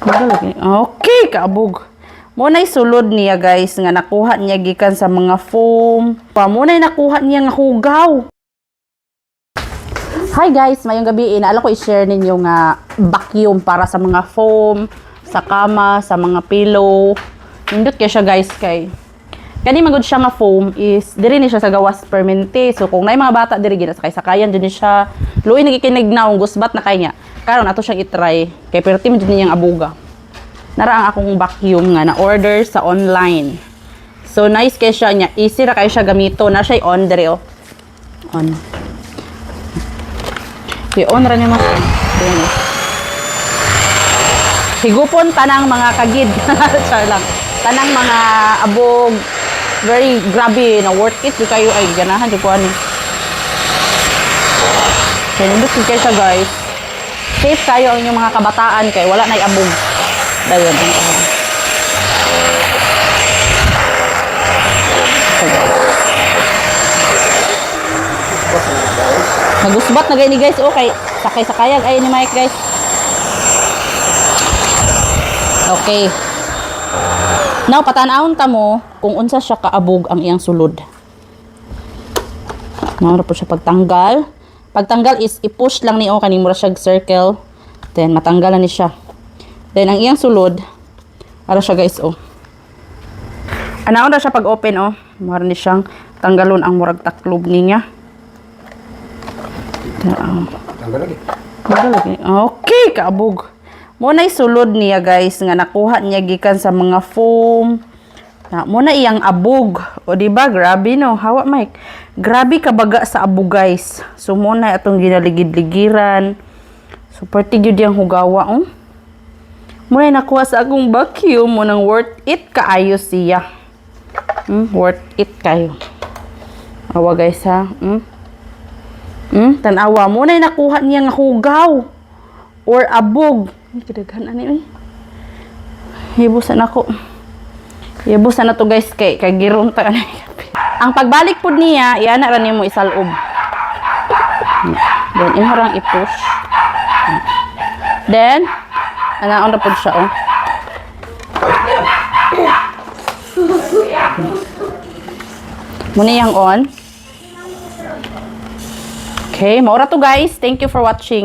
Okay, kaabog. Muna'y sulod niya guys nga nakuha niya gikan sa mga foam. Muna'y nakuha niya nga hugaw. Hi guys, mayong gabi. Naala ko i-share ninyo nga vacuum para sa mga foam, sa kama, sa mga pillow. Nindot kaya siya guys kay kani magud siya nga foam is diri ni siya sa gawas permente. So kung naay mga bata diri gina sakay-sakayan din siya. Luoy nagikinignaw gusbat na kay niya. Karon ato siyang i-try kay perti man din niyang abuga. Nara ang akong vacuum nga na order sa online. So nice kay siya niya. Easy ra kay siya gamito. Na siya on diri oh. On. I-on ra niya mo. Higupon tanang mga kagid. Char lang. Tanang mga abog. Very grabe na worth it di kayo ay ganahan di ko ani. Kaya nindot kayo siya guys. Safe kayo ang inyong mga kabataan kay wala na'y abog. Dayon. Nagusbat na gani guys. Okay, sakay-sakayag ay ni Mike guys. Okay. Now, patanawon ta mo kung unsa siya kaabog ang iyang sulod. Mao po siya pagtanggal. Pagtanggal is i-push lang ni o kaning mura siya circle. Then matanggalan ni siya. Then ang iyang sulod ara siya guys oh. Anaon ra siya pag open oh. Mura ni siyang tanggalon ang murag taklob niya. Tanggal lagi. Okay, kaabog. Muna sulod niya guys nga nakuha niya gikan sa mga foam. Muna iyang abog. O diba grabe no. Hawa Mike. Grabe kabaga sa abog guys. So muna atong ginaligid-ligiran. Super tigid yang hugawa oh. Muna nakuha sa akong vacuum. Munang worth it kaayo siya. Worth it kayo. Awa guys ha. Tanawa muna nakuha niya nga hugaw or abog. Kadaghan ani hibusan ako. Hibusan na to guys kay giron ta ani. Ang pagbalik pud niya iana ra nimo isalob. Then imharang i-push. Then anaon ra pud siya oh. Muna yang on. Okay, maura to guys. Thank you for watching.